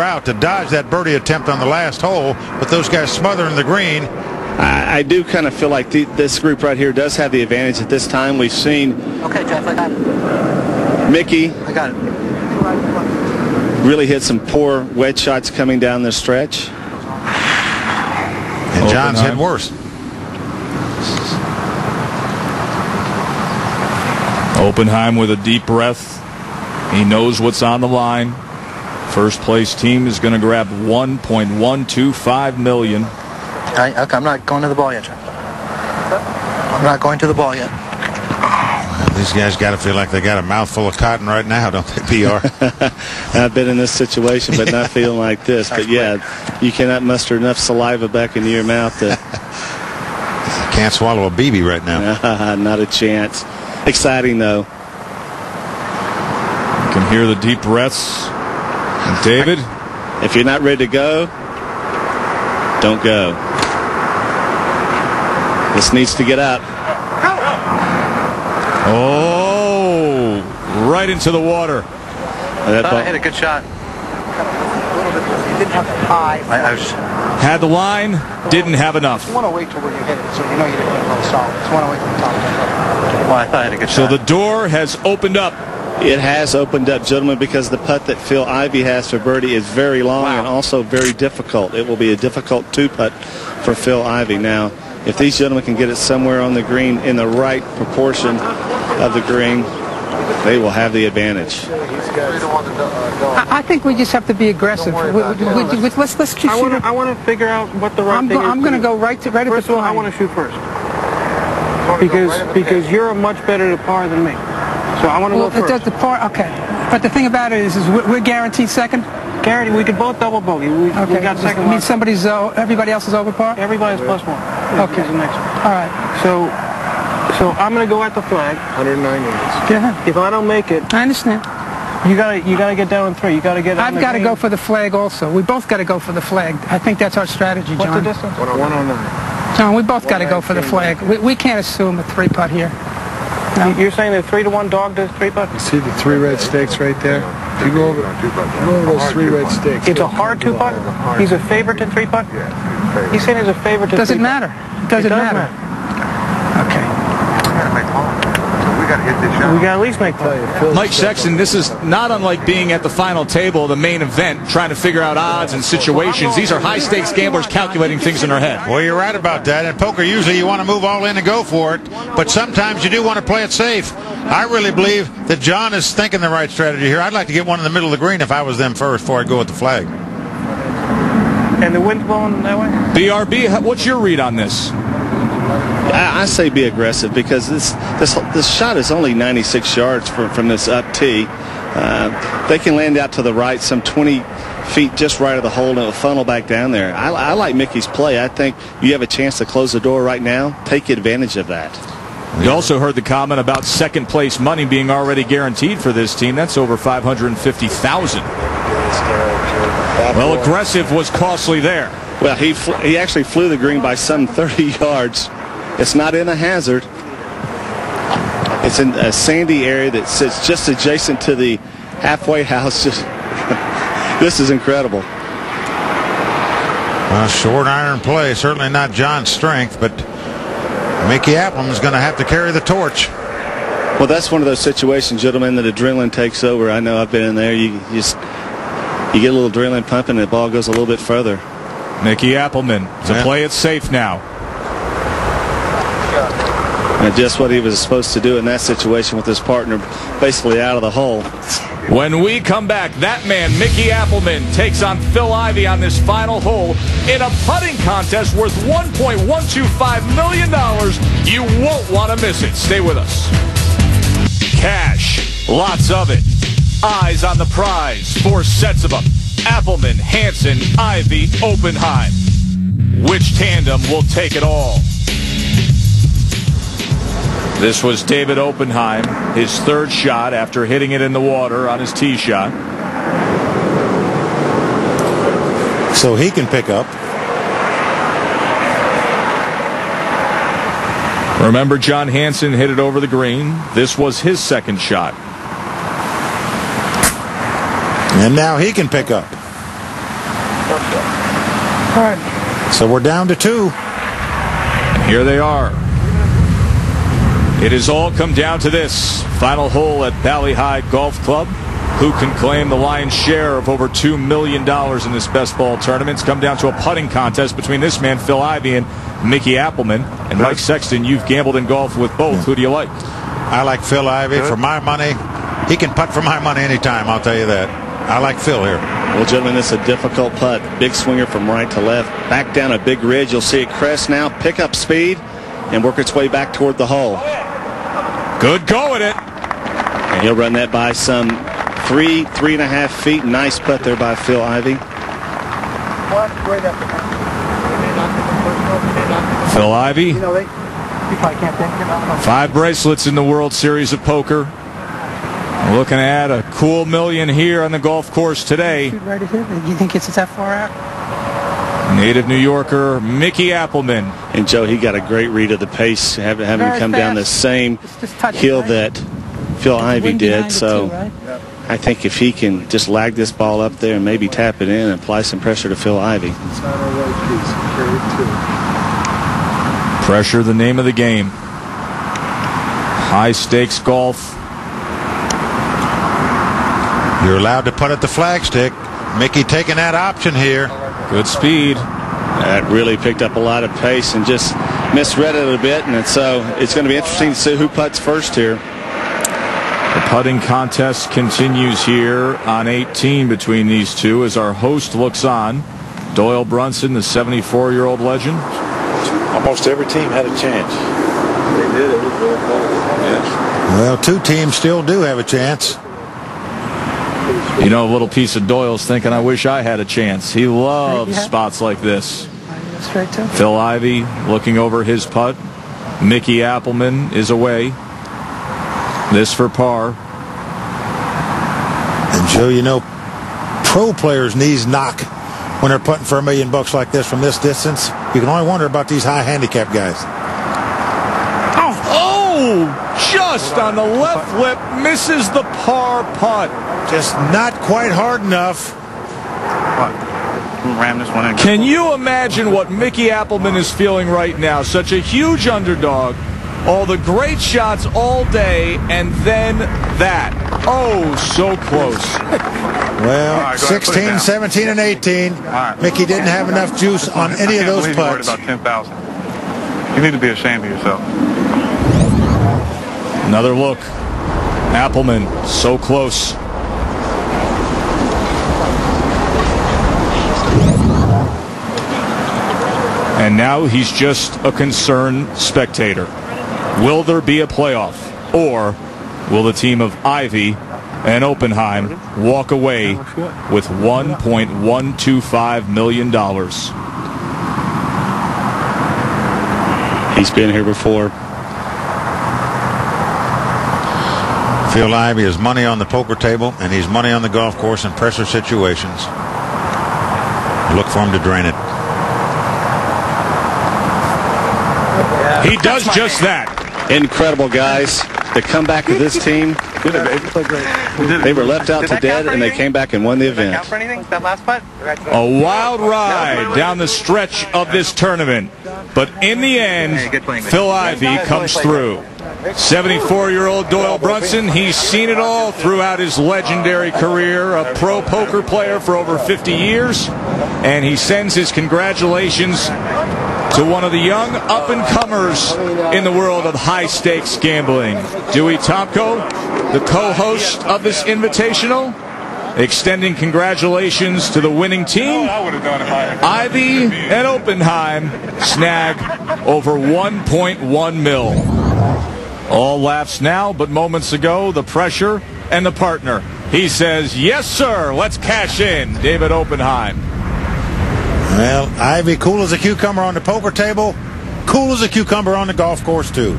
out to dodge that birdie attempt on the last hole, but those guys smothering the green. I do kind of feel like this group right here does have the advantage at this time. We've seen Jeff, I got it. Mickey I got it. really hit some poor wedge shots coming down this stretch. And John's hit worse. Oppenheim with a deep breath. He knows what's on the line. First place team is going to grab $1.125 million. Okay, I'm not going to the ball yet, Jeff. I'm not going to the ball yet. These guys got to feel like they got a mouthful of cotton right now, don't they, PR? I've been in this situation, but not feeling like this. But yeah, you cannot muster enough saliva back into your mouth to. Can't swallow a BB right now. Not a chance. Exciting though. You can hear the deep breaths. And David, if you're not ready to go, don't go. This needs to get up. Oh, right into the water. I thought I hit a good shot. A little bit. You didn't have the high. Had the line, didn't have enough. You want to wait till where you hit it, so you know you didn't hit it real solid. You want to wait till the top. Well, I thought I had a good shot. So the door has opened up. It has opened up, gentlemen, because the putt that Phil Ivey has for birdie is very long and also very difficult. It will be a difficult two-putt for Phil Ivey. Now, if these gentlemen can get it somewhere on the green in the right proportion of the green, they will have the advantage. I think we just have to be aggressive. Let's just shoot. I want to figure out what the right thing is. I'm going to go right at the flag. First of all, I want to shoot first. Because you're a much better to par than me. So I want to go first. The par, okay. But the thing about it is we're guaranteed second. Guaranteed. We could both double bogey. We got second. I mean, everybody else is over par? Everybody's +1. Okay. Is the next one. All right. So I'm going to go at the flag. 109 yards. Yeah. If I don't make it, I understand. You gotta get down on 3. You gotta get. I've got to go for the flag also. We both got to go for the flag. I think that's our strategy, John. What's the distance? 109. John, we both got to go for the flag. We can't assume a 3-putt here. No. You're saying the 3-to-1 dog does 3-putt? You see the 3 red stakes right there? You go over those 3 red stakes. It's a hard 2-putt? He's a favorite to 3-putt? Yeah. He's saying he's a favorite to 3-putt. Does it matter? Does it matter? Okay. We got to at least make play. Mike Sexton, this is not unlike being at the final table, the main event, trying to figure out odds and situations. These are high-stakes gamblers calculating things in their head. Well, you're right about that. In poker, usually you want to move all in and go for it, but sometimes you do want to play it safe. I really believe that John is thinking the right strategy here. I'd like to get one in the middle of the green if I was them first before I go with the flag. And the wind's blowing that way? BRB, what's your read on this? I say be aggressive because this shot is only 96 yards from this up tee. They can land out to the right some 20 feet just right of the hole and it'll funnel back down there. I like Mickey's play. I think you have a chance to close the door right now. Take advantage of that. We also heard the comment about second place money being already guaranteed for this team. That's over $550,000. Well, aggressive was costly there. Well, he actually flew the green by some 30 yards. It's not in a hazard. It's in a sandy area that sits just adjacent to the halfway house. This is incredible. Short iron play, certainly not John's strength, but Mickey Appleman is going to have to carry the torch. Well, that's one of those situations, gentlemen, that adrenaline takes over. I know I've been in there. You get a little adrenaline pumping and the ball goes a little bit further. Mickey Appleman to play it safe now. And just what he was supposed to do in that situation with his partner basically out of the hole. When we come back, that man, Mickey Appleman, takes on Phil Ivey on this final hole in a putting contest worth $1.125 million. You won't want to miss it. Stay with us. Cash, lots of it. Eyes on the prize, 4 sets of them. Appleman, Hansen, Ivey, Oppenheim. Which tandem will take it all? This was David Oppenheim, his 3rd shot after hitting it in the water on his tee shot. So he can pick up. Remember, John Hansen hit it over the green. This was his 2nd shot. And now he can pick up. All right. So we're down to 2. Here they are. It has all come down to this final hole at Valley High Golf Club. Who can claim the lion's share of over $2 million in this best ball tournament? It's come down to a putting contest between this man, Phil Ivey, and Mickey Appleman. And Mike Sexton, you've gambled in golf with both. Who do you like? I like Phil Ivey. For my money, he can putt for my money anytime, I'll tell you that. I like Phil here. Well, gentlemen, this is a difficult putt. Big swinger from right to left. Back down a big ridge. You'll see it crest now, pick up speed, and work its way back toward the hole. Good go at it. And he'll run that by some 3.5 feet. Nice putt there by Phil Ivey. Phil Ivey. You know, you probably can't think about it. 5 bracelets in the World Series of Poker. Looking at a cool $1 million here on the golf course today. Right at here. You think it's that far out? Native New Yorker Mickey Appleman. And Joe, he got a great read of the pace, having come down the same hill that Phil Ivey did. So I think if he can just lag this ball up there and maybe tap it in and apply some pressure to Phil Ivey. Pressure, the name of the game. High stakes golf. You're allowed to putt at the flagstick. Mickey taking that option here. Good speed. That really picked up a lot of pace and just misread it a bit. And so it's going to be interesting to see who putts first here. The putting contest continues here on 18 between these two as our host looks on. Doyle Brunson, the 74-year-old legend. Almost every team had a chance. They did. It was really close. Yeah. Well, 2 teams still do have a chance. You know, a little piece of Doyle's thinking, I wish I had a chance. He loves spots like this. Straight to Phil Ivey looking over his putt. Mickey Appleman is away. This for par. And Joe, you know, pro players' knees knock when they're putting for $1 million like this from this distance. You can only wonder about these high handicap guys. Oh, just on the left lip, misses the par putt. Just not quite hard enough. Ram this one in. Can you imagine what Mickey Appleman is feeling right now? Such a huge underdog. All the great shots all day, and then that. Oh, so close. Well, right, 16, 17, and 18. Right. Mickey didn't have enough juice on any of those putts. About 10,000. You need to be ashamed of yourself. Another look. Appleman, so close. And now he's just a concerned spectator. Will there be a playoff? Or will the team of Ivey and Oppenheim walk away with $1.125 million? He's been here before. Phil Ivey is money on the poker table, and he's money on the golf course in pressure situations. Look for him to drain it. He does just that. Incredible, guys. The comeback of this team. They were left out to dead, and they came back and won the event. Count for anything? That last putt? A wild ride down the stretch of this tournament. But in the end, Phil Ivey comes through. 74-year-old Doyle Brunson, he's seen it all throughout his legendary career, a pro poker player for over 50 years, and he sends his congratulations to one of the young up-and-comers in the world of high-stakes gambling. Dewey Tomko, the co-host of this invitational, extending congratulations to the winning team. Ivey and Oppenheim snag over $1.1 million. All laughs now, but moments ago, the pressure and the partner. He says, yes, sir, let's cash in, David Oppenheim. Well, Ivey, cool as a cucumber on the poker table, cool as a cucumber on the golf course, too.